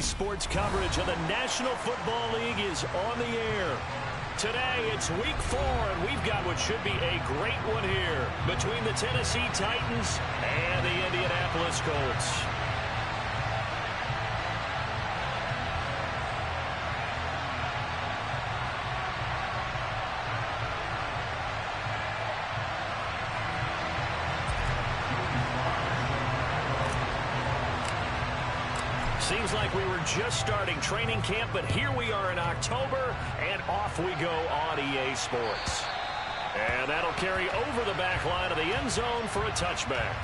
EA Sports coverage of the National Football League is on the air. Today, it's Week 4, and we've got what should be a great one here between the Tennessee Titans and the Indianapolis Colts. Seems like we were just starting training camp, but here we are in October, and off we go on EA Sports. And that'll carry over the back line of the end zone for a touchback.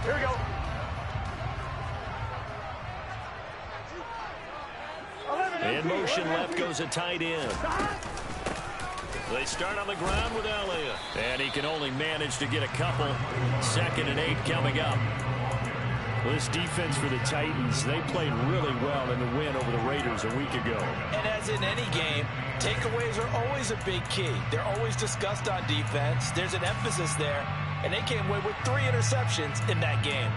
Here we go. In motion left goes a tight end. They start on the ground with Elliott. And he can only manage to get a couple. 2nd and 8 coming up. Well, this defense for the Titans, they played really well in the win over the Raiders a week ago. And as in any game, takeaways are always a big key. They're always discussed on defense. There's an emphasis there. And they came away with 3 interceptions in that game.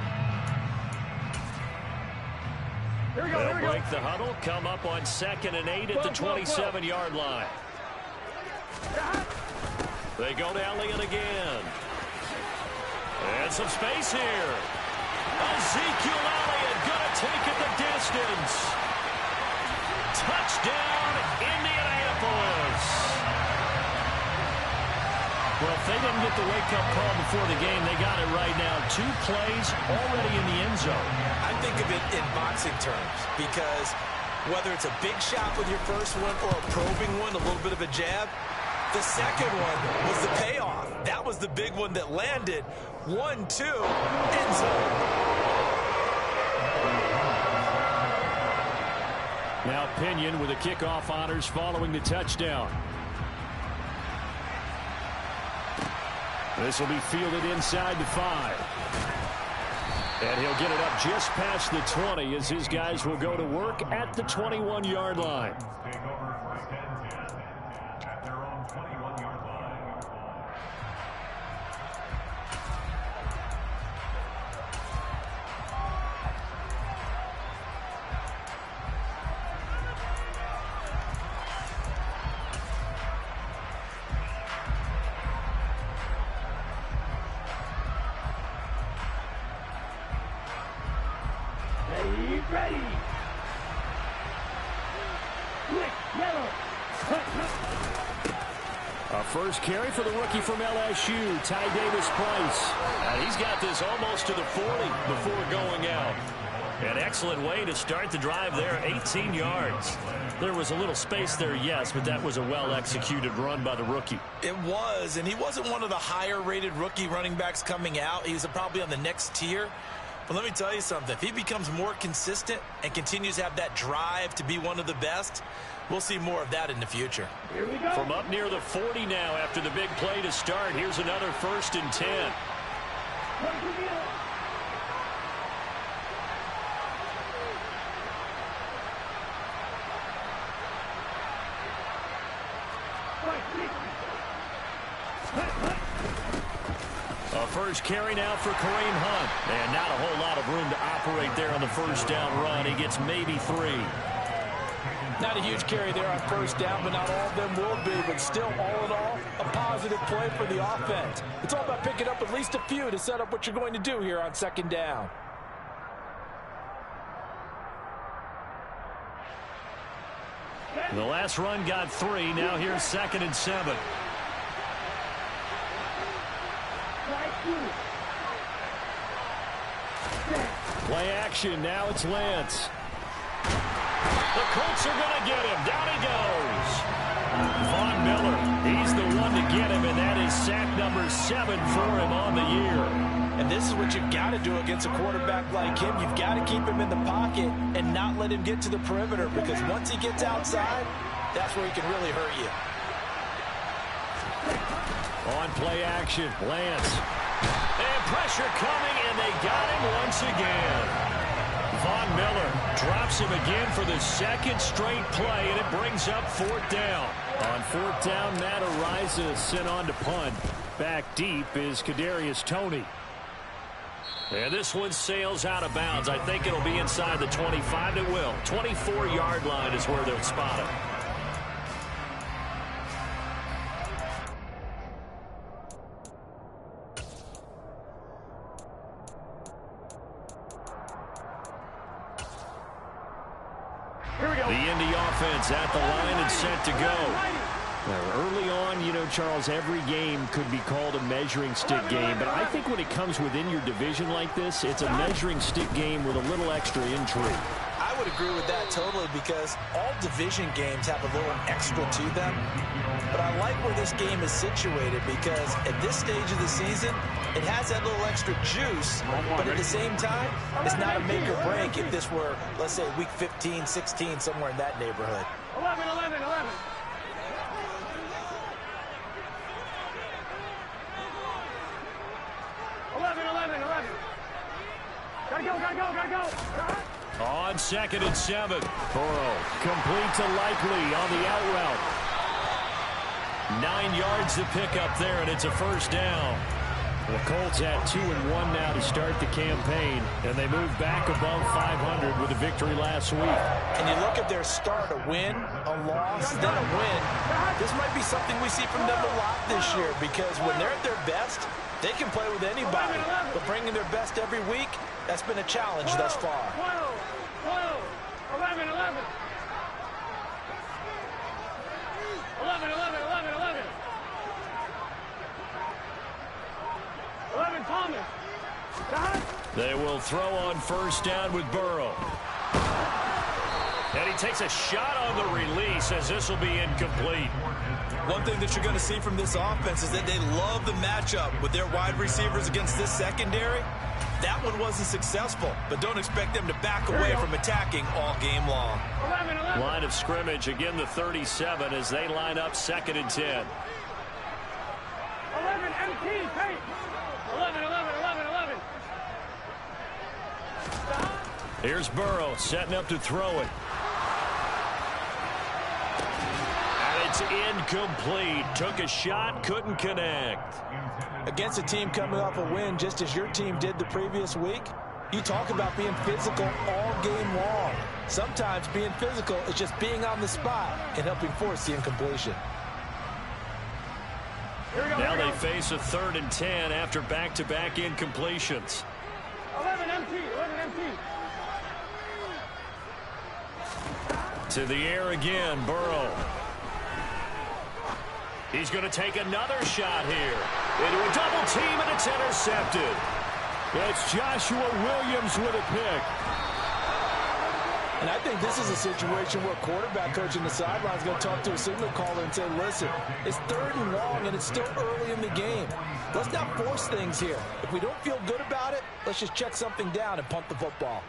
They'll break the huddle, come up on 2nd and 8 at the 27-yard line. They go to Elliott again. And some space here. Ezekiel Elliott going to take it the distance. Touchdown, Indianapolis. Well, if they didn't get the wake-up call before the game, they got it right now. 2 plays already in the end zone. I think of it in boxing terms because whether it's a big shot with your first one or a probing one, a little bit of a jab, the second one was the payoff. That was the big one that landed. 1-2, end zone. Now Pinion with the kickoff honors following the touchdown. This will be fielded inside the 5. And he'll get it up just past the 20 as his guys will go to work at the 21-yard line. Ready. Quick, yellow. A first carry for the rookie from LSU, Ty Davis-Price. And he's got this almost to the 40 before going out. An excellent way to start the drive there, 18 yards. There was a little space there, yes, but that was a well-executed run by the rookie. It was, and he wasn't one of the higher-rated rookie running backs coming out. He's probably on the next tier. But let me tell you something. If he becomes more consistent and continues to have that drive to be one of the best, we'll see more of that in the future. Here we go. From up near the 40 now after the big play to start, here's another 1st and 10. A first carry now for Kareem Hunt. And not a whole lot of room to operate there on the first down run. He gets maybe 3. Not a huge carry there on first down, but not all of them will be. But still, all in all, a positive play for the offense. It's all about picking up at least a few to set up what you're going to do here on 2nd down. The last run got 3. Now here's 2nd and 7. Play action. Now it's Lance. The Colts are going to get him. Down he goes. Von Miller, he's the one to get him, and that is sack number 7 for him on the year. And this is what you've got to do against a quarterback like him. You've got to keep him in the pocket and not let him get to the perimeter, because once he gets outside, that's where he can really hurt you. On play action, Lance. pressure coming, and they got him once again. Von Miller drops him again for the second straight play, and it brings up fourth down. On fourth down, Matt Araiza sent on to punt. Back deep is Kadarius Toney. And this one sails out of bounds. I think it'll be inside the 25. It will. 24-yard line is where they'll spot it. The Indy offense at the line and set to go. Now, early on, you know, Charles, every game could be called a measuring stick game. But I think when it comes within your division like this, it's a measuring stick game with a little extra intrigue. I would agree with that totally because all division games have a little extra to them. But I like where this game is situated because at this stage of the season, it has that little extra juice. But at the same time, it's not a make or break if this were, let's say, week 15, 16, somewhere in that neighborhood. 11. 11. Gotta go. On 2nd and 7. Burrow complete to Likely on the out route. 9 yards to pick up there, and it's a first down. The Colts at 2-1 now to start the campaign, and they move back above 500 with a victory last week. And you look at their start, a win, a loss, then a win. This might be something we see from them a lot this year because when they're at their best, they can play with anybody. But bringing their best every week, that's been a challenge thus far. 11. 11, Thomas. They will throw on first down with Burrow. And he takes a shot on the release as this will be incomplete. One thing that you're going to see from this offense is that they love the matchup with their wide receivers against this secondary. That one wasn't successful, but don't expect them to back away from attacking all game long. 11. Line of scrimmage, again the 37 as they line up 2nd and 10. 11, MT, hey. 11. Here's Burrow setting up to throw it. And it's incomplete. Took a shot, couldn't connect. Against a team coming off a win just as your team did the previous week, you talk about being physical all game long. Sometimes being physical is just being on the spot and helping force the incompletion. Now they face a 3rd and 10 after back-to-back incompletions. 11 MT. To the air again, Burrow. He's going to take another shot here. Into a double team, and it's intercepted. It's Joshua Williams with a pick. And I think this is a situation where quarterback coach in the sideline is going to talk to a signal caller and say, listen, it's 3rd and long, and it's still early in the game. Let's not force things here. If we don't feel good about it, let's just check something down and punt the football.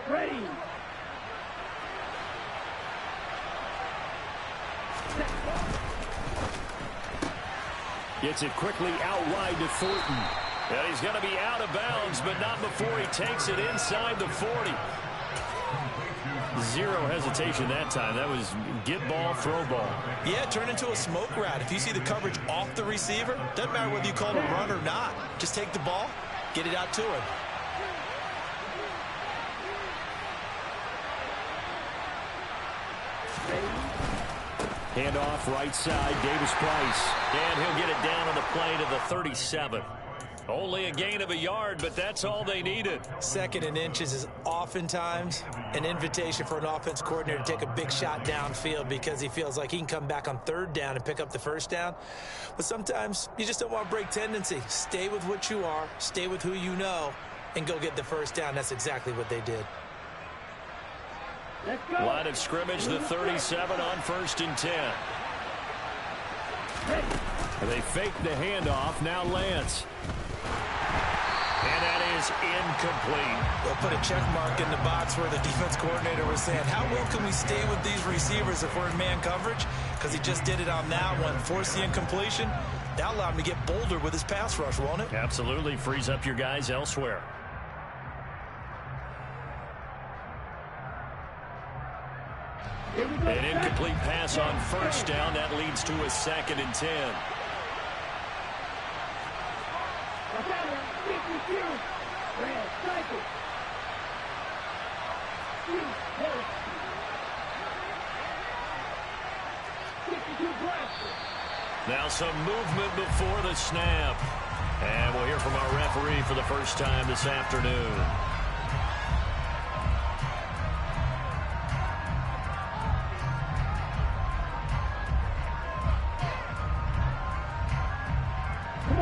Ready. Gets it quickly out wide to Thornton. And he's going to be out of bounds, but not before he takes it inside the 40. Zero hesitation that time. That was get ball, throw ball. Yeah, turn into a smoke route. If you see the coverage off the receiver, doesn't matter whether you call it a run or not. Just take the ball, get it out to him. Handoff right side, Davis Price. And he'll get it down on the play to the 37. Only a gain of a yard, but that's all they needed. 2nd and inches is oftentimes an invitation for an offense coordinator to take a big shot downfield because he feels like he can come back on 3rd down and pick up the first down. But sometimes you just don't want to break tendency. Stay with what you are, stay with who you know, and go get the first down. That's exactly what they did. Let's go. Line of scrimmage, the 37 on 1st and 10. They fake the handoff. Now Lance. And that is is incomplete. They'll put a check mark in the box where the defense coordinator was saying, how well can we stay with these receivers if we're in man coverage? Because he just did it on that one. Force the incompletion. That allowed him to get bolder with his pass rush, won't it? Absolutely. Frees up your guys elsewhere. An incomplete pass on first down. That leads to a 2nd and 10. Now some movement before the snap. And we'll hear from our referee for the first time this afternoon.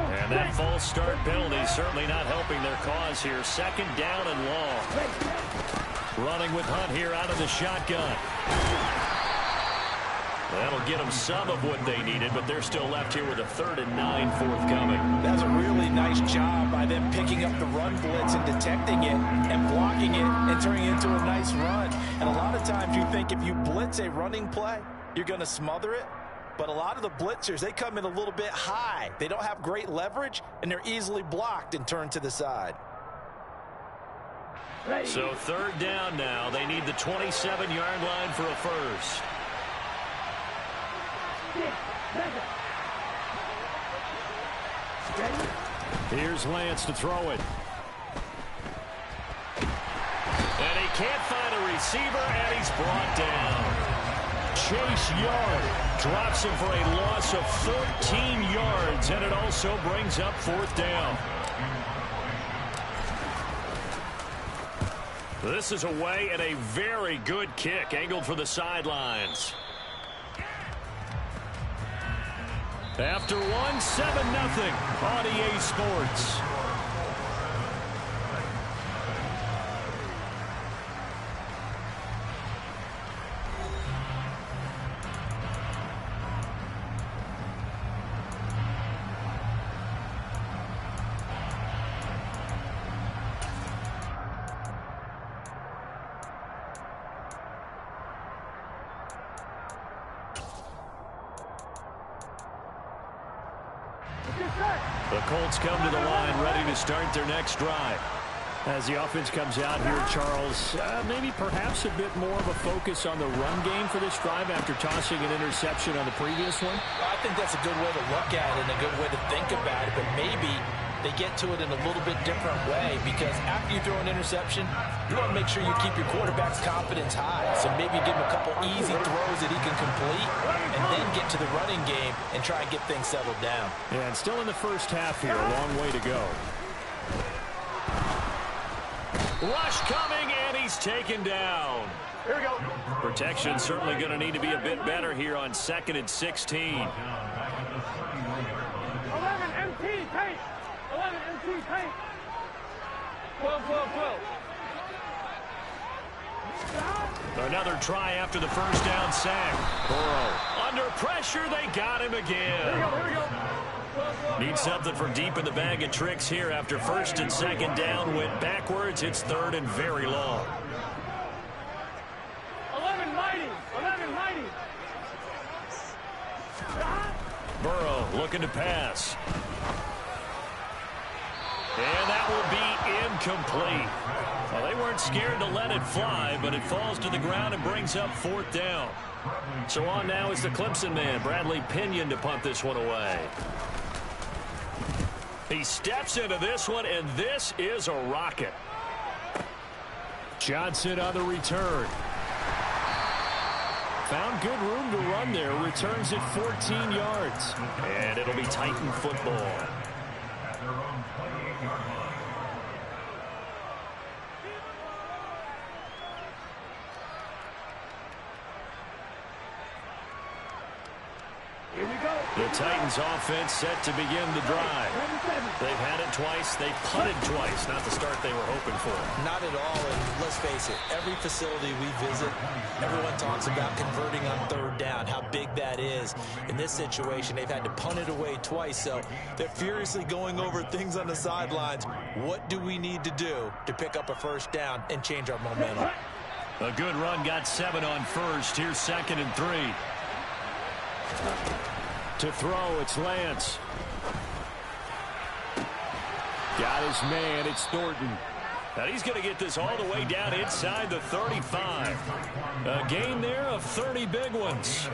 And that false start penalty certainly not helping their cause here. 2nd down and long. Running with Hunt here out of the shotgun. That'll get them some of what they needed, but they're still left here with a 3rd and 9 forthcoming. That's a really nice job by them picking up the run blitz and detecting it and blocking it and turning it into a nice run. And a lot of times you think if you blitz a running play, you're going to smother it. But a lot of the blitzers, they come in a little bit high. They don't have great leverage, and they're easily blocked and turned to the side. So 3rd down now. They need the 27-yard line for a first. Here's Lance to throw it. And he can't find a receiver, and he's brought down. Chase Young drops him for a loss of 14 yards, and it also brings up 4th down. This is away and a very good kick, angled for the sidelines. After 1, 7-0 on EA Sports. The Colts come to the line ready to start their next drive. As the offense comes out here, Charles, maybe perhaps a bit more of a focus on the run game for this drive after tossing an interception on the previous one? I think that's a good way to look at it and a good way to think about it, but maybe they get to it in a little bit different way, because after you throw an interception, you want to make sure you keep your quarterback's confidence high. So maybe give him a couple easy throws that he can complete and then get to the running game and try and get things settled down. Yeah, and still in the first half here, a long way to go. Rush coming, and he's taken down. Here we go. Protection certainly going to need to be a bit better here on 2nd and 16. 11 MT paint. 11 MT paint. 12, 12, 12. Another try after the first down sack. Burrow under pressure. They got him again. Here we go. Need something from deep in the bag of tricks here after 1st and 2nd down. Went backwards. It's 3rd and very long. 11 mighty. 11 mighty. Burrow looking to pass. And that will be incomplete. Well, they weren't scared to let it fly, but it falls to the ground and brings up 4th down. So on now is the Clemson man, Bradley Pinion, to punt this one away. He steps into this one, and this is a rocket. Johnson on the return. Found good room to run there. Returns it 14 yards. And it'll be Titan football. Here we go. The Titans offense set to begin the drive. They've had it twice. They've punted twice. Not the start they were hoping for. Not at all, and let's face it, every facility we visit, everyone talks about converting on third down, how big that is. In this situation, they've had to punt it away twice, so they're furiously going over things on the sidelines. What do we need to do to pick up a first down and change our momentum? A good run got 7 on first. Here's 2nd and 3. To throw, it's Lance. Got his man, it's Thornton. And he's going to get this all the way down inside the 35. A gain there of 30 big ones.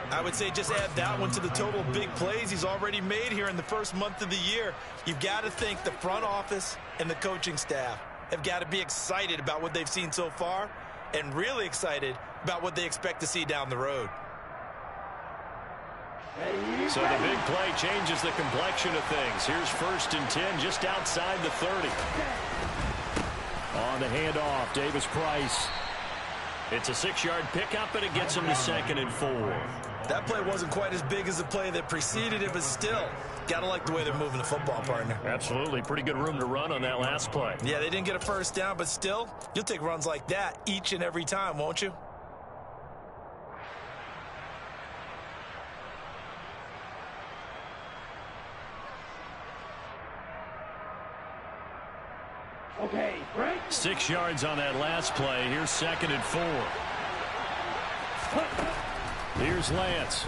I would say just add that one to the total big plays he's already made here in the first month of the year. You've got to think the front office and the coaching staff have got to be excited about what they've seen so far and really excited about what they expect to see down the road. So the big play changes the complexion of things. Here's 1st and 10 just outside the 30. On the handoff, Davis Price. It's a 6-yard pickup, and it gets him to 2nd and 4. That play wasn't quite as big as the play that preceded it, but still, gotta like the way they're moving the football, partner. Absolutely. Pretty good room to run on that last play. Yeah, they didn't get a first down, but still, you'll take runs like that each and every time, won't you? Okay, break. 6 yards on that last play. Here's 2nd and 4. Here's Lance.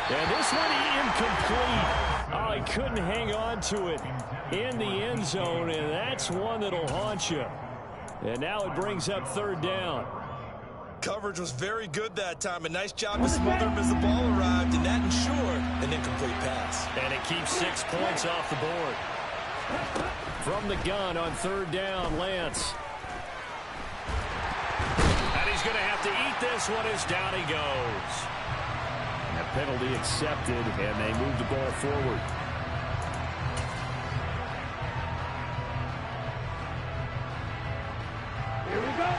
And this one incomplete. Oh, he couldn't hang on to it in the end zone, and that's one that'll haunt you. And now it brings up 3rd down. Coverage was very good that time. A nice job to smother him as the ball arrived, and that ensured an incomplete pass. And it keeps 6 points off the board. From the gun on 3rd down, Lance. And he's going to have to eat this one as down he goes. And a penalty accepted, and they move the ball forward. Here we go.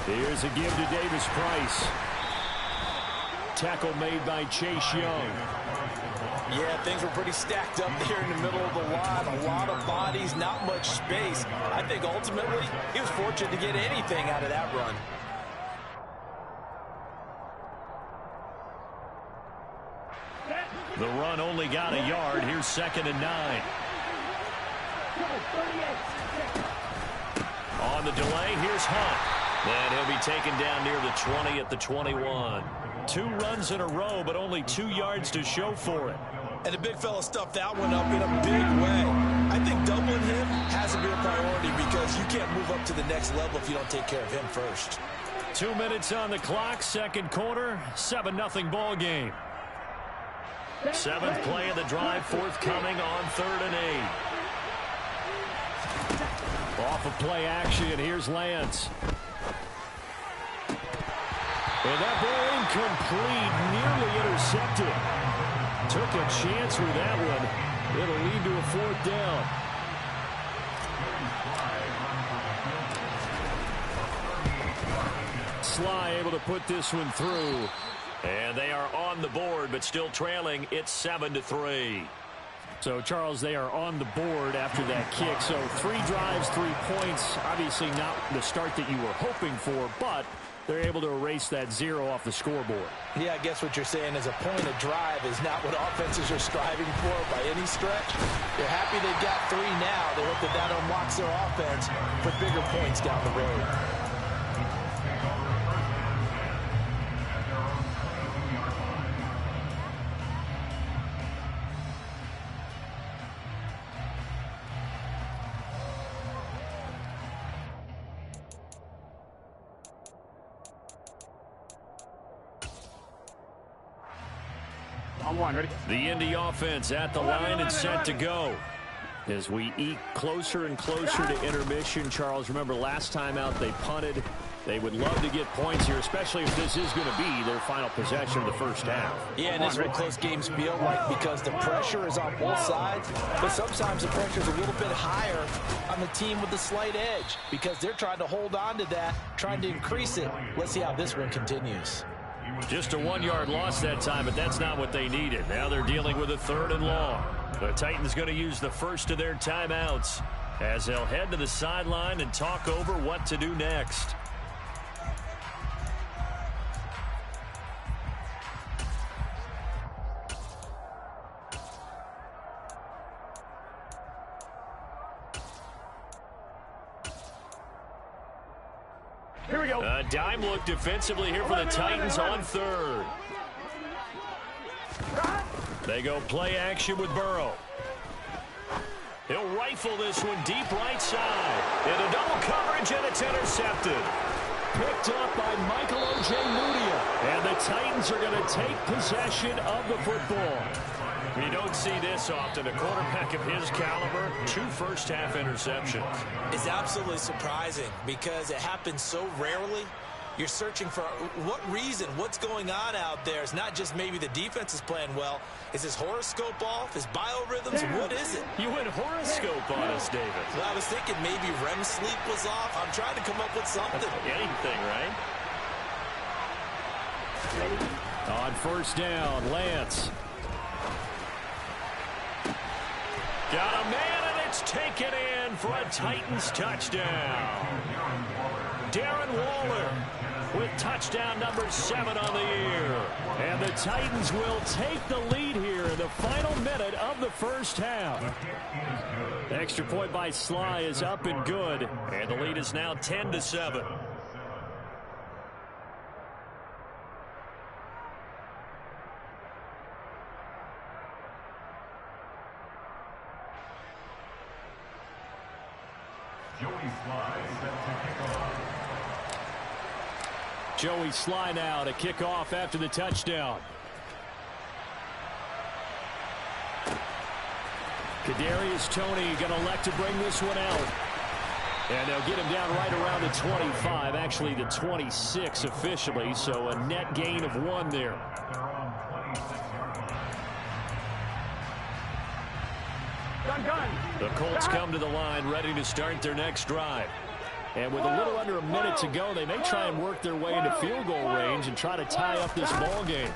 Here's a give to Davis Price. Tackle made by Chase Young. Yeah, things were pretty stacked up there in the middle of the line. A lot of bodies, not much space. I think ultimately he was fortunate to get anything out of that run. The run only got a yard. Here's 2nd and 9. On the delay, here's Hunt. And he'll be taken down near the 20 at the 21. 2 runs in a row, but only 2 yards to show for it. And the big fella stuffed that one up in a big way. I think doubling him has to be a priority because you can't move up to the next level if you don't take care of him first. 2 minutes on the clock, 2nd quarter, 7-0 ball game. 7th play of the drive, forthcoming on 3rd and 8. Off of play action, here's Lance. And that ball incomplete, nearly intercepted. Took a chance with that one. It'll lead to a 4th down. Sly able to put this one through. And they are on the board, but still trailing. It's 7-3. So, Charles, they are on the board after that kick. So, 3 drives, 3 points. Obviously not the start that you were hoping for, but they're able to erase that 0 off the scoreboard. Yeah, I guess what you're saying is a point of drive is not what offenses are striving for by any stretch. They're happy they got 3 now. They hope that that unlocks their offense for bigger points down the road. Ready? The Indy offense at the line and set to go. As we eke closer and closer to intermission, Charles, remember last time out they punted. They would love to get points here, especially if this is going to be their final possession of the first half. Yeah, and that's what close games feel like because the pressure is on both sides, but sometimes the pressure is a little bit higher on the team with the slight edge because they're trying to hold on to that, trying to increase it. Let's see how this one continues. Just a 1-yard loss that time, but that's not what they needed. Now they're dealing with a 3rd and long. The Titans going to use the first of their timeouts as they'll head to the sideline and talk over what to do next. Here we go. A dime look defensively here for the Titans on 3rd. They go play action with Burrow. He'll rifle this one deep right side. Into double coverage, and it's intercepted. Picked up by Michael Ojemudia. And the Titans are going to take possession of the football. We don't see this often. A quarterback of his caliber, 2 first-half interceptions. It's absolutely surprising because it happens so rarely. You're searching for what reason, what's going on out there. It's not just maybe the defense is playing well. Is his horoscope off? His biorhythms? What is it? You went horoscope on us, David. Well, I was thinking maybe REM sleep was off. I'm trying to come up with something. Anything, right? On first down, Lance. Got a man, and it's taken in for a Titans touchdown. Darren Waller with touchdown number 7 on the year. And the Titans will take the lead here in the final minute of the first half. The extra point by Sly is up and good. And the lead is now 10-7. Joey Sly now to kick off after the touchdown. Kadarius Toney going to elect to bring this one out. And they'll get him down right around the 25, actually the 26 officially, so a net gain of 1 there. Done. The Colts come to the line ready to start their next drive. And with a little under a minute to go, they may try and work their way into field goal range and try to tie up this ball game.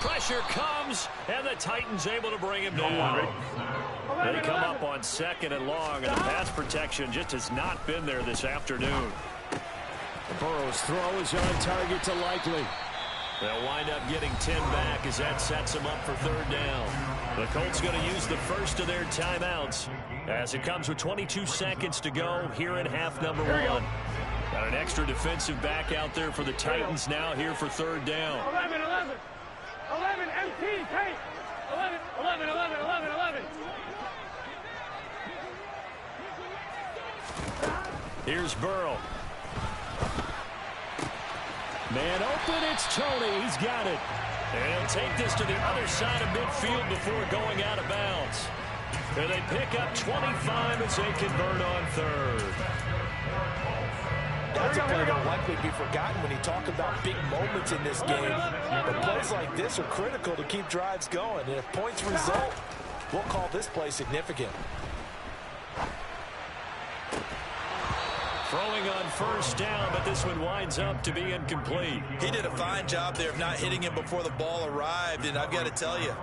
Pressure comes, and the Titans able to bring him down. They come up on 2nd and long, and the pass protection just has not been there this afternoon. Burrow's throw is on target to Likely. They'll wind up getting 10 back as that sets them up for 3rd down. The Colts going to use the first of their timeouts as it comes with 22 seconds to go here in half number 1. Got an extra defensive back out there for the Titans now here for 3rd down. 11, empty, take. 11. Here's Burrow. Man open, it's Toney. He's got it. And he'll take this to the other side of midfield before going out of bounds. And they pick up 25 as they convert on 3rd. That's a play that will likely be forgotten when you talk about big moments in this game. But plays like this are critical to keep drives going. And if points result, we'll call this play significant. Throwing on first down, but this one winds up to be incomplete. He did a fine job there of not hitting him before the ball arrived, and I've got to tell you,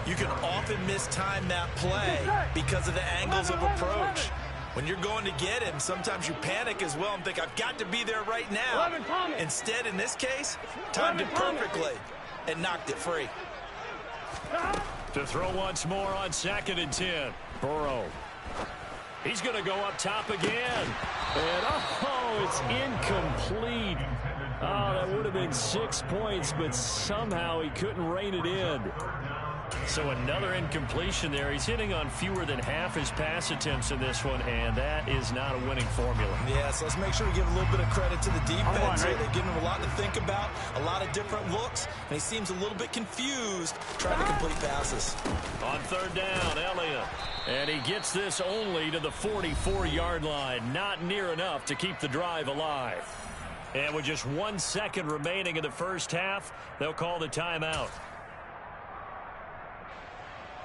you can often mistime that play because of the angles of approach. When you're going to get him, sometimes you panic as well and think, I've got to be there right now. Instead, in this case, timed it perfectly and knocked it free. To throw once more on 2nd and 10. Burrow. He's going to go up top again. And, it's incomplete. Oh, that would have been 6 points, but somehow he couldn't rein it in. So another incompletion there. He's hitting on fewer than half his pass attempts in this one, and that is not a winning formula. Yes, let's make sure we give a little bit of credit to the defense here. They've given him a lot to think about, a lot of different looks, and he seems a little bit confused trying to complete passes. On 3rd down, Elliott. And he gets this only to the 44-yard line. Not near enough to keep the drive alive. And with just 1 second remaining in the first half, they'll call the timeout.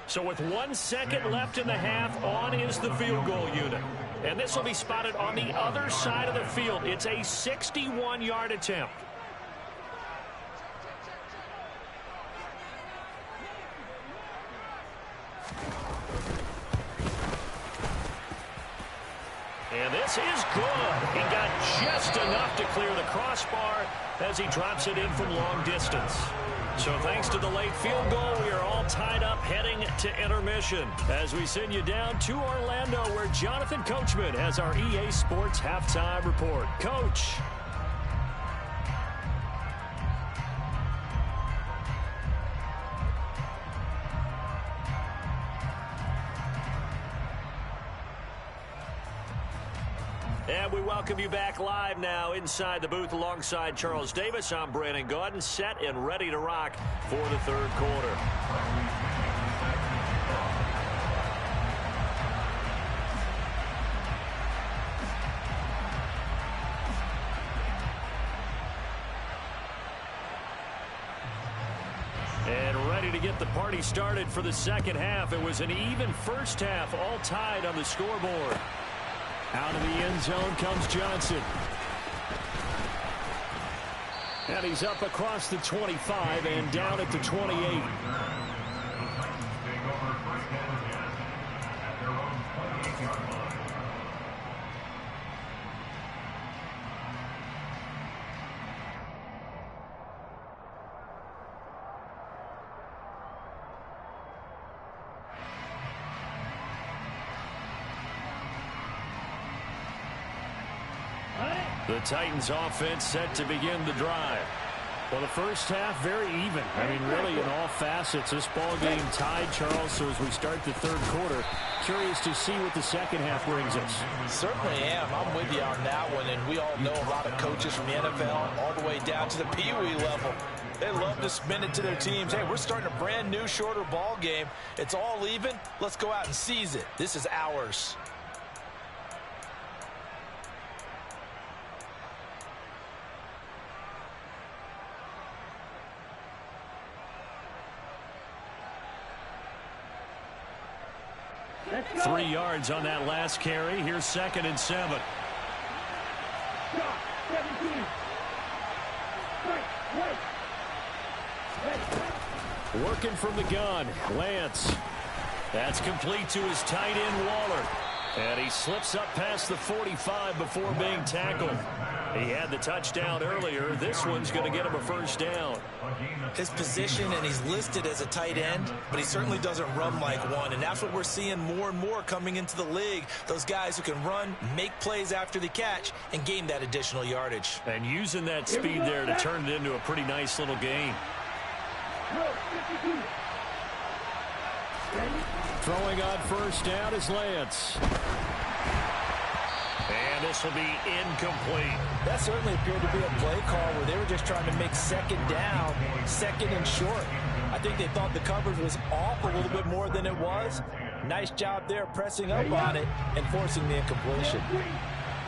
So with 1 second left in the half, on is the field goal unit. And this will be spotted on the other side of the field. It's a 61-yard attempt. And this is good. He got just enough to clear the crossbar as he drops it in from long distance. So thanks to the late field goal, we are all tied up heading to intermission as we send you down to Orlando where Jonathan Coachman has our EA Sports halftime report. Coach. And we welcome you back live now inside the booth alongside Charles Davis. I'm Brandon Gaudin, set and ready to rock for the third quarter. And ready to get the party started for the second half. It was an even first half, all tied on the scoreboard. Out of the end zone comes Johnson. And he's up across the 25 and down at the 28. The Titans offense set to begin the drive. Well, the first half, very even. I mean, really, in all facets, this ball game tied, Charles. So as we start the third quarter, curious to see what the second half brings us. Certainly am. I'm with you on that one. And we all know a lot of coaches from the NFL all the way down to the Pee Wee level. They love to spin it to their teams. Hey, we're starting a brand new, shorter ball game. It's all even. Let's go out and seize it. This is ours. Go. 3 yards on that last carry. Here's 2nd and 7. Working from the gun, Lance. That's complete to his tight end, Waller. And he slips up past the 45 before being tackled. He had the touchdown earlier. This one's going to get him a first down. His position, and he's listed as a tight end, but he certainly doesn't run like one. And that's what we're seeing more and more coming into the league. Those guys who can run, make plays after the catch, and gain that additional yardage. And using that speed there to turn it into a pretty nice little game. Throwing on first down is Lance. And this will be incomplete. That certainly appeared to be a play call where they were just trying to make second down, second and short. I think they thought the coverage was off a little bit more than it was. Nice job there pressing up on it and forcing the incompletion.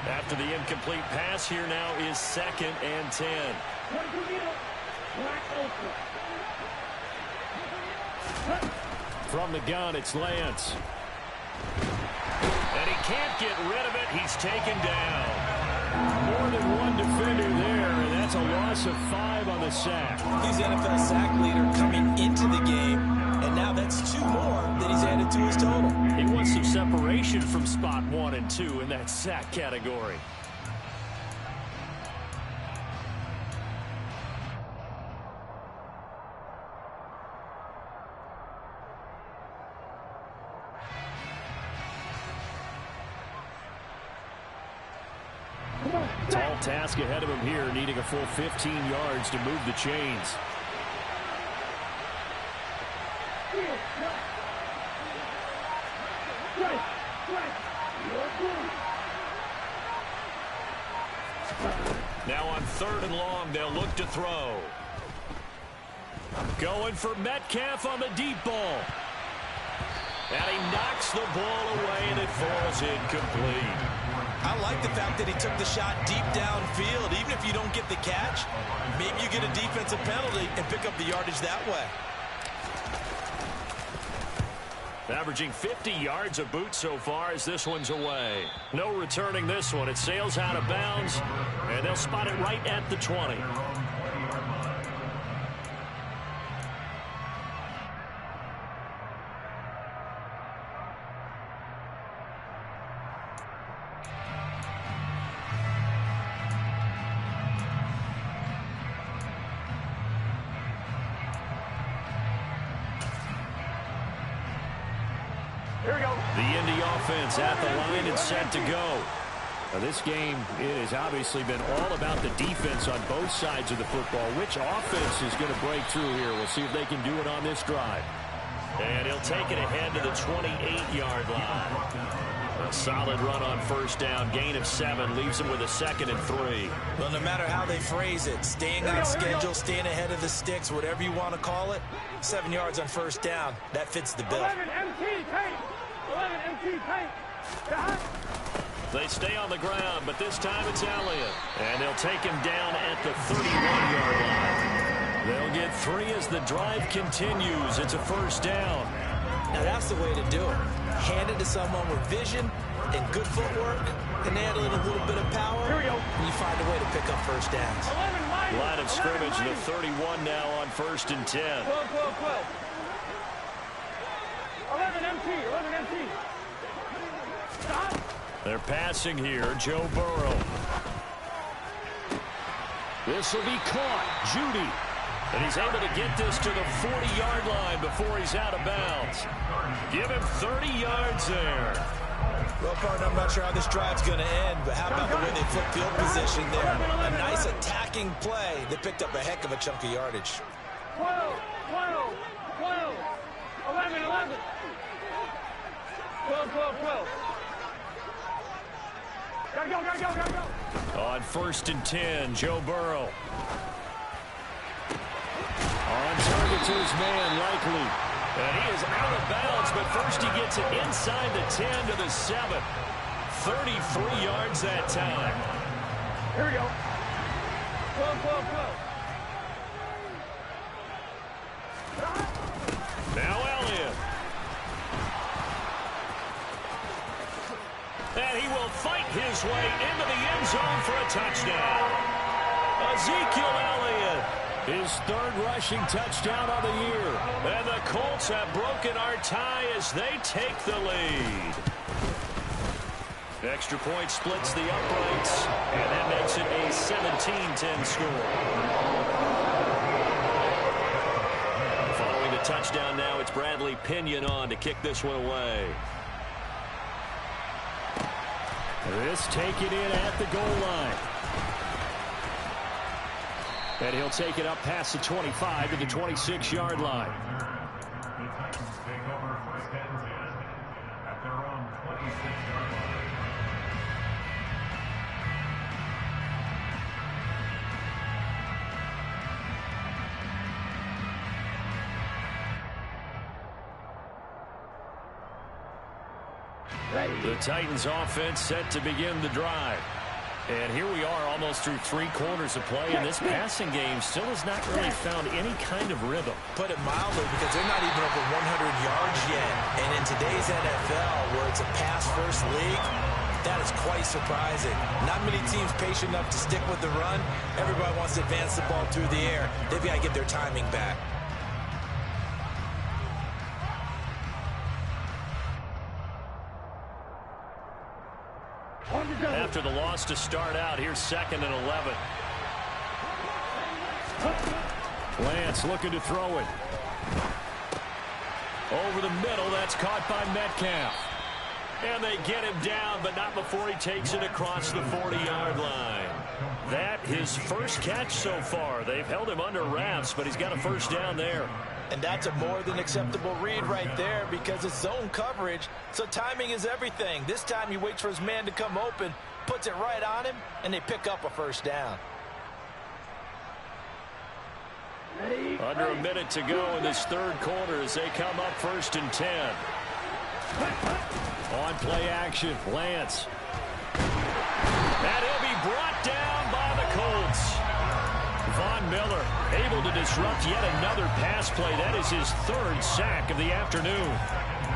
After the incomplete pass, here now is 2nd and 10. From the gun, it's Lance. And he can't get rid of it. He's taken down. More than one defender there, and that's a loss of 5 on the sack. He's the NFL sack leader coming into the game, and now that's 2 more that he's added to his total. He wants some separation from spot 1 and 2 in that sack category. Tall task ahead of him here, needing a full 15 yards to move the chains. Now on 3rd and long, they'll look to throw. Going for Metcalf on the deep ball. And he knocks the ball away, and it falls incomplete. I like the fact that he took the shot deep downfield. Even if you don't get the catch, maybe you get a defensive penalty and pick up the yardage that way. Averaging 50 yards a boot so far as this one's away. No returning this one. It sails out of bounds, and they'll spot it right at the 20. Here we go. The Indy offense at the line and set to go. Now, this game, it has obviously been all about the defense on both sides of the football. Which offense is going to break through here? We'll see if they can do it on this drive. And he'll take it ahead to the 28-yard line. A solid run on first down. Gain of 7 leaves him with a 2nd and 3. Well, no matter how they phrase it, staying on schedule, staying ahead of the sticks, whatever you want to call it, 7 yards on first down, that fits the bill. 11 MT paint. 11 MT paint. They stay on the ground, but this time it's Elliott. And they'll take him down at the 31-yard line. They'll get 3 as the drive continues. It's a first down. Now, that's the way to do it. Hand it to someone with vision and good footwork, and add a little bit of power, Here we go. and you find a way to pick up first downs. 11 minus. Line of scrimmage, 11 the 31 now on 1st and 10. 12, 12, 12. 11 MT. 11 MT. Stop. They're passing here. Joe Burrow. This will be caught. Judy. And he's able to get this to the 40-yard line before he's out of bounds. Give him 30 yards there. Well, partner, I'm not sure how this drive's going to end, but how about the way they flip field position there? A nice attacking play that picked up a heck of a chunk of yardage. 12, 12, 12. 11, 11. 12, 12, 12. Gotta go, gotta go, gotta go. On 1st and 10, Joe Burrow. On target to his man, Likely. And he is out of bounds, but first he gets it inside the 10 to the 7. 33 yards that time. Here we go. 12, 12, 12. Now Elliott. And he will fight his way into the end zone for a touchdown. Ezekiel Elliott. His 3rd rushing touchdown of the year. And the Colts have broken our tie as they take the lead. Extra point splits the uprights, and that makes it a 17-10 score. Following the touchdown now, it's Bradley Pinion on to kick this one away. This taken in at the goal line. And he'll take it up past the 25 to the 26-yard line. The Titans take over first and 10 at their own 26-yard line. The Titans offense set to begin the drive. And here we are almost through 3 quarters of play, and this passing game still has not really found any kind of rhythm. Put it mildly, because they're not even over 100 yards yet. And in today's NFL, where it's a pass-first league, that is quite surprising. Not many teams patient enough to stick with the run. Everybody wants to advance the ball through the air. They've got to get their timing back. After the loss to start out, here's 2nd and 11. Lance looking to throw it. Over the middle, that's caught by Metcalf. And they get him down, but not before he takes it across the 40-yard line. That his first catch so far. They've held him under wraps, but he's got a first down there. And that's a more than acceptable read right there, because it's zone coverage, so timing is everything. This time he waits for his man to come open, puts it right on him, and they pick up a first down. Under a minute to go in this 3rd quarter as they come up 1st and 10. On play action, Lance. And he'll be brought down by the Colts. Von Miller able to disrupt yet another pass play. That is his third sack of the afternoon.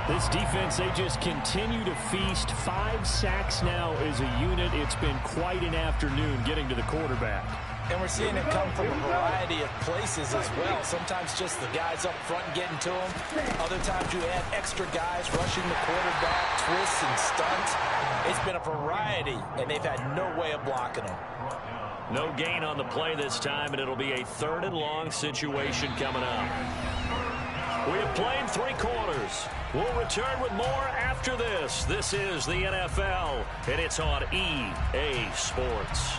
This defense, they just continue to feast. 5 sacks now as a unit. It's been quite an afternoon getting to the quarterback. And we're seeing it come from a variety of places as well. Sometimes just the guys up front getting to him. Other times you add extra guys rushing the quarterback, twists and stunts. It's been a variety, and they've had no way of blocking him. No gain on the play this time, and it'll be a 3rd and long situation coming up. We have played 3 quarters. We'll return with more after this. This is the NFL, and it's on EA Sports.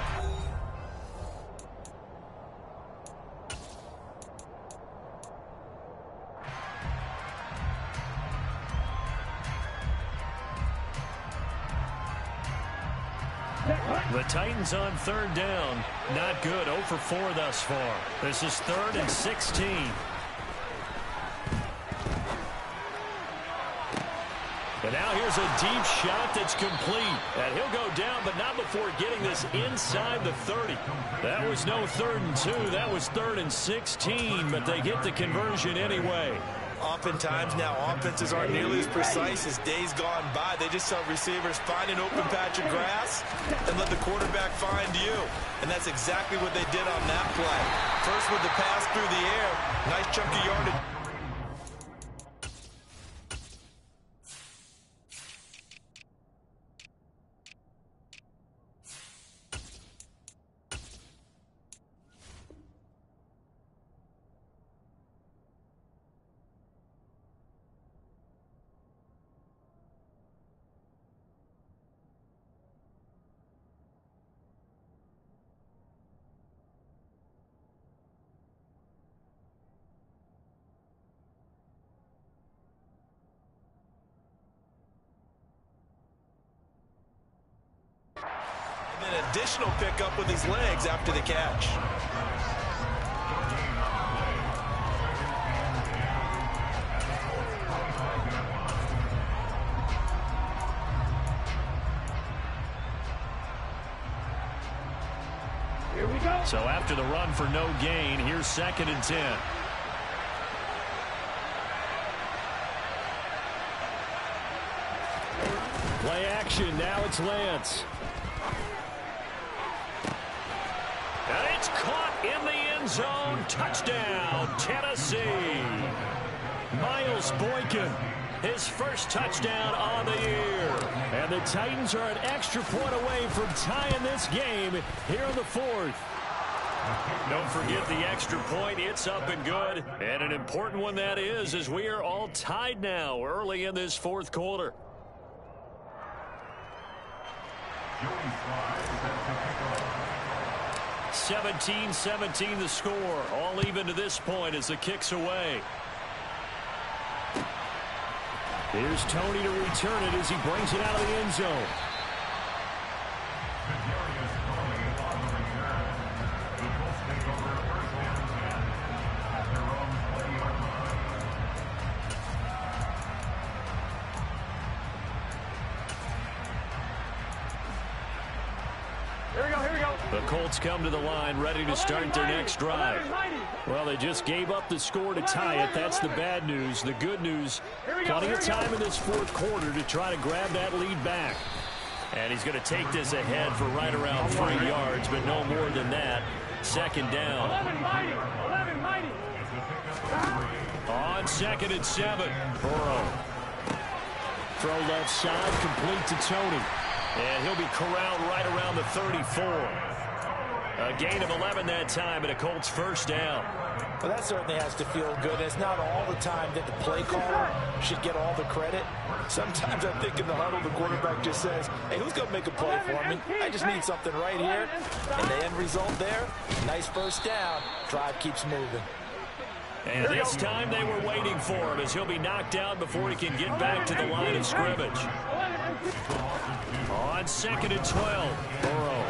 The Titans on 3rd down. Not good. 0 for 4 thus far. This is 3rd and 16. And now here's a deep shot that's complete. And he'll go down, but not before getting this inside the 30. That was no 3rd and 2. That was 3rd and 16, but they get the conversion anyway. Oftentimes now offenses aren't nearly as precise as days gone by. They just tell receivers, find an open patch of grass and let the quarterback find you. And that's exactly what they did on that play. First with the pass through the air. Nice chunk of yardage. An additional pickup with his legs after the catch. Here we go. So after the run for no gain, here's 2nd and 10. Play action. Now it's Lance. And it's caught in the end zone. Touchdown, Tennessee. Miles Boykin, his first touchdown on the year. And the Titans are an extra point away from tying this game here in the 4th. Don't forget the extra point. It's up and good. And an important one that is, as we are all tied now early in this 4th quarter. 17-17 the score. All even to this point as the kick's away. Here's Tony to return it as he brings it out of the end zone. The Colts come to the line ready to start their next drive. Well, they just gave up the score to tie it. That's the bad news. The good news, plenty of time in this 4th quarter to try to grab that lead back. And he's going to take this ahead for right around 3 yards, but no more than that. 2nd down. On 2nd and 7. Burrow. Throw left side, complete to Tony. And he'll be corralled right around the 34. A gain of 11 that time, and a Colts first down. Well, that certainly has to feel good. It's not all the time that the play caller should get all the credit. Sometimes I think in the huddle, the quarterback just says, hey, who's going to make a play for me? I just need something right here. And the end result there, nice first down. Drive keeps moving. And this time they were waiting for him as he'll be knocked down before he can get back to the line of scrimmage. On 2nd and 12, Burrow.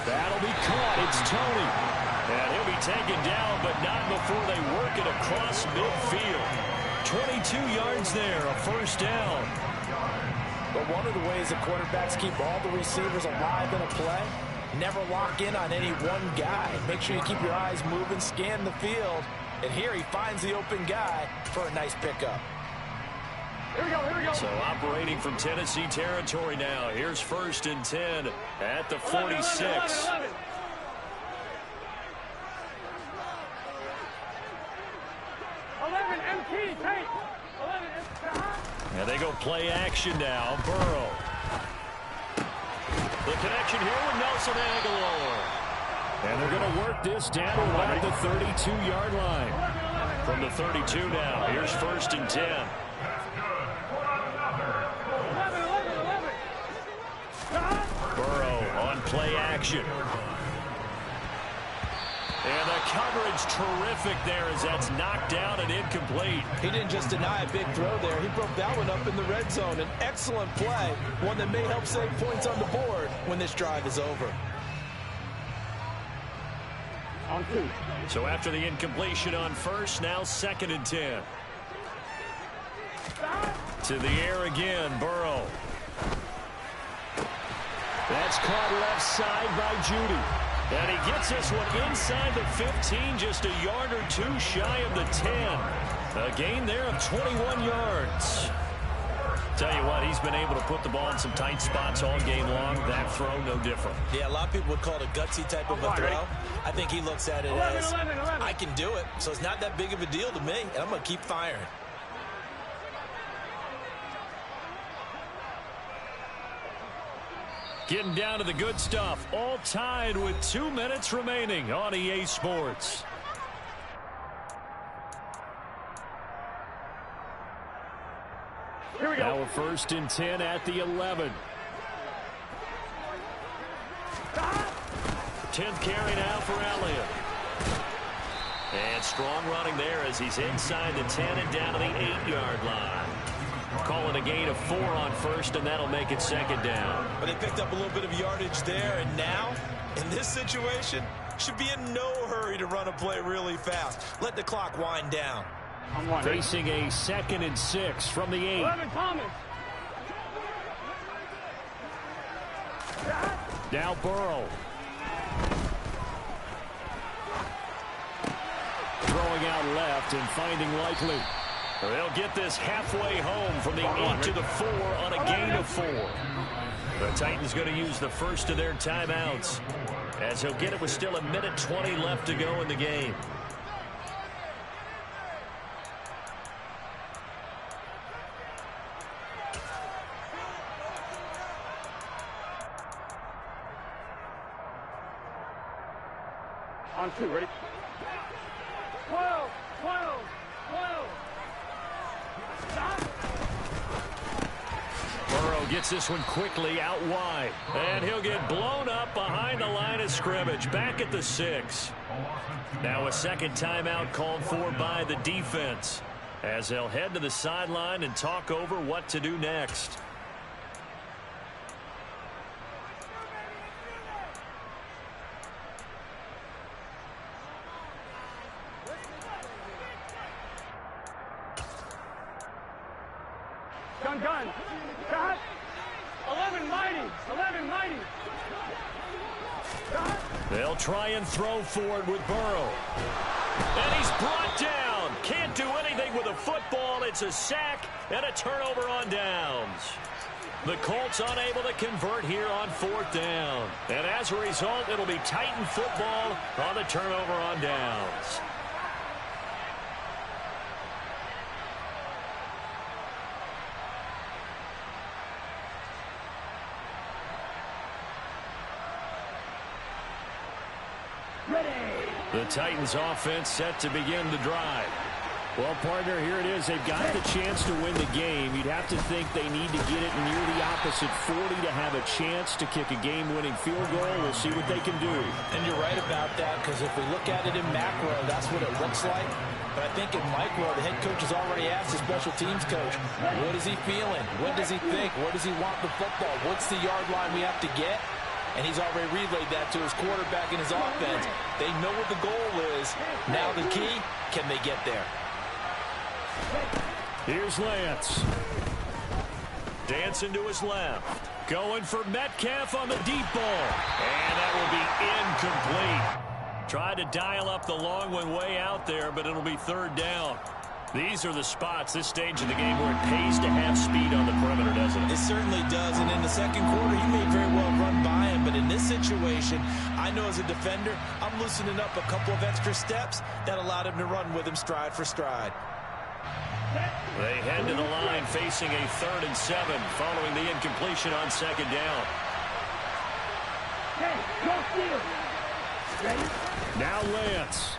That'll be caught. It's Tony. And he'll be taken down, but not before they work it across midfield. 22 yards there, a first down. But one of the ways the quarterbacks keep all the receivers alive in a play, never lock in on any one guy. Make sure you keep your eyes moving, scan the field. And here he finds the open guy for a nice pickup. Here we go, here we go. So operating from Tennessee territory now. Here's 1st and 10 at the 46. 11 MT, take. 11 MT. And they go play action now. Burrow. The connection here with Nelson Aguilar. And they're going to work this down to about the 32-yard line. From the 32 now, here's 1st and 10. Burrow on play action. And the coverage terrific there as that's knocked down and incomplete. He didn't just deny a big throw there. He broke that one up in the red zone. An excellent play, one that may help save points on the board when this drive is over. On 2. So after the incompletion on 1st, now 2nd and 10. To the air again, Burrow. That's caught left side by Judy. And he gets this one inside the 15, just a yard or 2 shy of the 10. A gain there of 21 yards. Tell you what, he's been able to put the ball in some tight spots all game long. That throw, no different. Yeah, a lot of people would call it a gutsy type of a throw. I think he looks at it as, I can do it, so it's not that big of a deal to me, and I'm going to keep firing. Getting down to the good stuff. All tied with 2 minutes remaining on EA Sports. Here we go. Now a 1st and 10 at the 11. 10th carry now for Elliott. And strong running there as he's inside the 10 and down to the 8-yard line. Calling a gain of 4 on 1st, and that'll make it 2nd down. But they picked up a little bit of yardage there, and now, in this situation, should be in no hurry to run a play really fast. Let the clock wind down. Facing a 2nd and 6 from the 8. 11 Thomas. Now Burrow. Throwing out left and finding Likely. They'll get this halfway home from the 8 to the 4 on a gain of 4. The Titans going to use the first of their timeouts as he'll get it with still 1:20 left to go in the game. On 2, ready? 12, 12, 12. Stop. Burrow gets this one quickly out wide. And he'll get blown up behind the line of scrimmage. Back at the 6. Now a second timeout called for by the defense as they'll head to the sideline and talk over what to do next. Gun. Shot. 11 mighty. 11 mighty. Shot. They'll try and throw forward with Burrow. And he's brought down. Can't do anything with a football. It's a sack and a turnover on downs. The Colts unable to convert here on 4th down. And as a result, it'll be Titan football on the turnover on downs. The Titans offense set to begin the drive. Well, partner, here it is. They've got the chance to win the game. You'd have to think they need to get it near the opposite 40 to have a chance to kick a game-winning field goal. We'll see what they can do. And you're right about that, because if we look at it in macro, that's what it looks like. But I think in micro, the head coach has already asked the special teams coach, what is he feeling? What does he think? Where does he want the football? What's the yard line we have to get? And he's already relayed that to his quarterback and his offense. They know what the goal is. Now the key, can they get there? Here's Lance. Dancing to his left. Going for Metcalf on the deep ball. And that will be incomplete. Tried to dial up the long one way out there, but it'll be third down. These are the spots, this stage of the game, where it pays to have speed on the perimeter, doesn't it? It certainly does, and in the second quarter, he may very well run by him, but in this situation, I know as a defender, I'm loosening up a couple of extra steps that allowed him to run with him stride for stride. They head to the line facing a 3rd and 7 following the incompletion on second down. Hey, go field. Ready? Now Lance.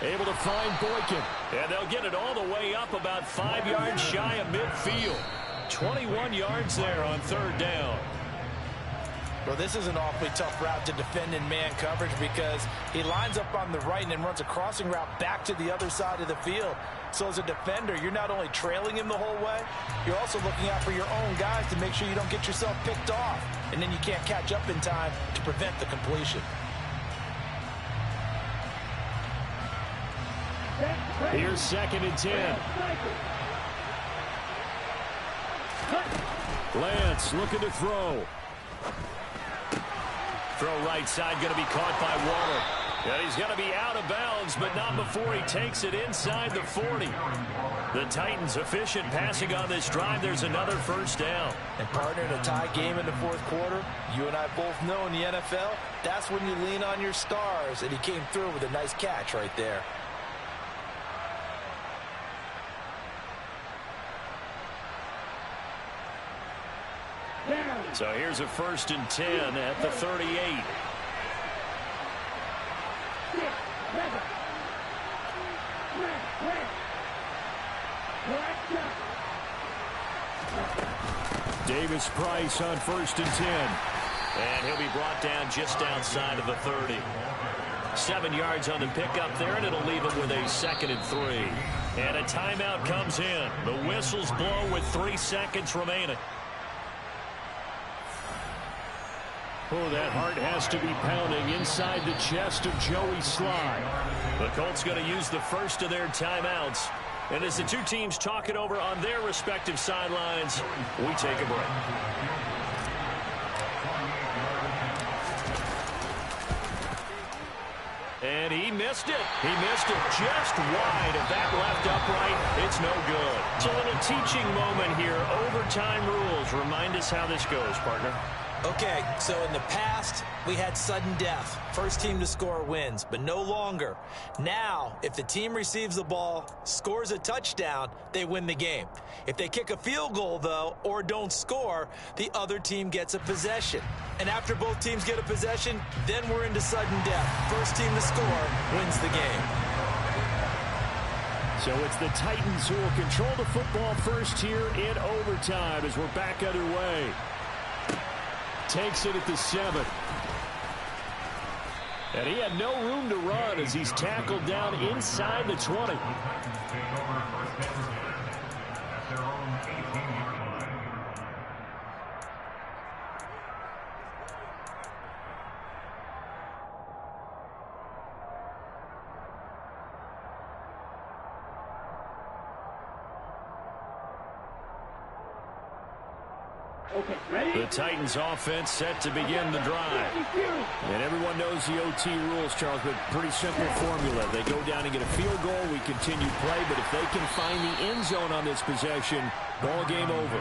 Able to find Boykin. And they'll get it all the way up about 5 yards shy of midfield. 21 yards there on 3rd down. Well, this is an awfully tough route to defend in man coverage because he lines up on the right and then runs a crossing route back to the other side of the field. So as a defender, you're not only trailing him the whole way, you're also looking out for your own guys to make sure you don't get yourself picked off. And then you can't catch up in time to prevent the completion. Here's 2nd and 10. Lance looking to throw. Throw right side, going to be caught by Waller. And he's going to be out of bounds, but not before he takes it inside the 40. The Titans efficient passing on this drive. There's another first down. And partner, in a tie game in the 4th quarter, you and I both know in the NFL, that's when you lean on your stars. And he came through with a nice catch right there. So here's a 1st and 10 at the 38. Davis Price on 1st and 10. And he'll be brought down just outside of the 30. 7 yards on the pickup there, and it'll leave him with a 2nd and 3. And a timeout comes in. The whistles blow with 3 seconds remaining. Oh, that heart has to be pounding inside the chest of Joey Sly. The Colts going to use the first of their timeouts. And as the two teams talk it over on their respective sidelines, we take a break. And he missed it. He missed it just wide of that left upright. It's no good. It's a little teaching moment here. Overtime rules. Remind us how this goes, partner. Okay, so in the past, we had sudden death. First team to score wins, but no longer. Now, if the team receives the ball, scores a touchdown, they win the game. If they kick a field goal, though, or don't score, the other team gets a possession. And after both teams get a possession, then we're into sudden death. First team to score wins the game. So it's the Titans who will control the football first here in overtime as we're back underway. Takes it at the 7. And he had no room to run as he's tackled down inside the 20. Okay, ready? The Titans offense set to begin the drive. And everyone knows the OT rules, Charles, but pretty simple formula. They go down and get a field goal, we continue play, but if they can find the end zone on this possession, ball game over.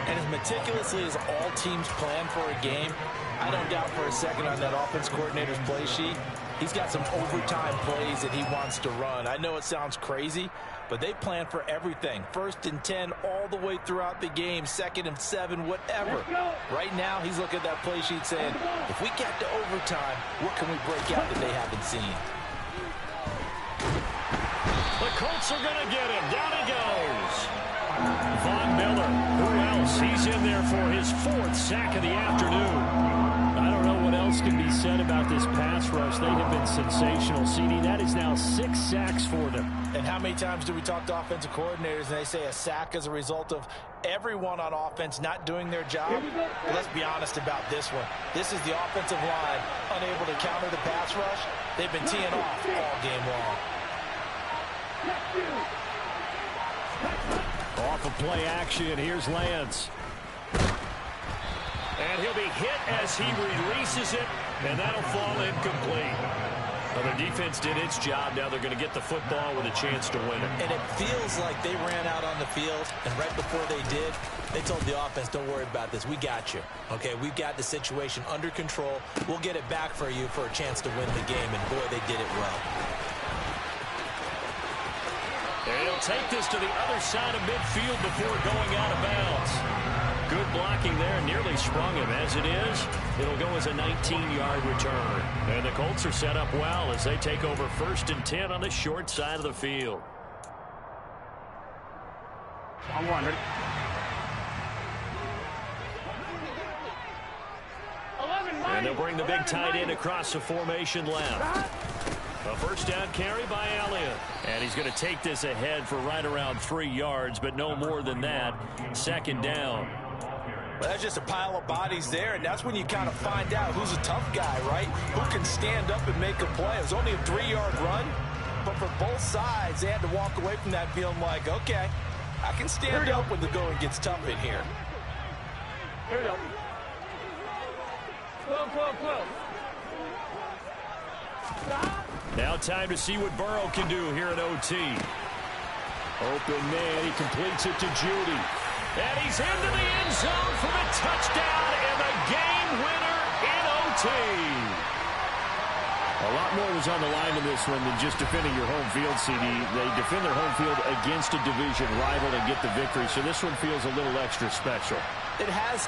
And as meticulously as all teams plan for a game, I don't doubt for a second on that offense coordinator's play sheet, he's got some overtime plays that he wants to run. I know it sounds crazy, but they plan for everything. 1st and 10 all the way throughout the game, 2nd and 7, whatever. Right now, he's looking at that play sheet saying, if we get to overtime, what can we break out that they haven't seen? The Colts are going to get him. Down he goes. Von Miller, who else? He's in there for his 4th sack of the afternoon. I don't know what else can be said about this pass rush. They have been sensational. CD, that is now 6 sacks for them. And how many times do we talk to offensive coordinators and they say a sack as a result of everyone on offense not doing their job? But let's be honest about this one. This is the offensive line unable to counter the pass rush. They've been teeing off all game long. Off of play action, here's Lance. And he'll be hit as he releases it, and that'll fall incomplete. Well, their defense did its job. Now they're going to get the football with a chance to win it. And it feels like they ran out on the field, and right before they did, they told the offense, don't worry about this. We got you. Okay, we've got the situation under control. We'll get it back for you for a chance to win the game, and boy, they did it well. And he'll take this to the other side of midfield before going out of bounds. Good blocking there, nearly sprung him. As it is, it'll go as a 19-yard return. And the Colts are set up well as they take over 1st and 10 on the short side of the field. On one, ready? 11 mighty. And they'll bring the big tight end across the formation left. A first down carry by Elliott. And he's going to take this ahead for right around 3 yards, but no more than that. 2nd down. Well, that's just a pile of bodies there, and that's when you kind of find out who's a tough guy, right? Who can stand up and make a play. It was only a 3-yard run, but for both sides, they had to walk away from that feeling like, okay, I can stand up when the going gets tough in here. Here we go. 12, 12, 12. Stop. Now time to see what Burrow can do here at OT. Open man, he completes it to Judy. And he's into the end zone for the touchdown and the game winner in OT. A lot more was on the line in this one than just defending your home field, CD. They defend their home field against a division rival and get the victory, so this one feels a little extra special. It has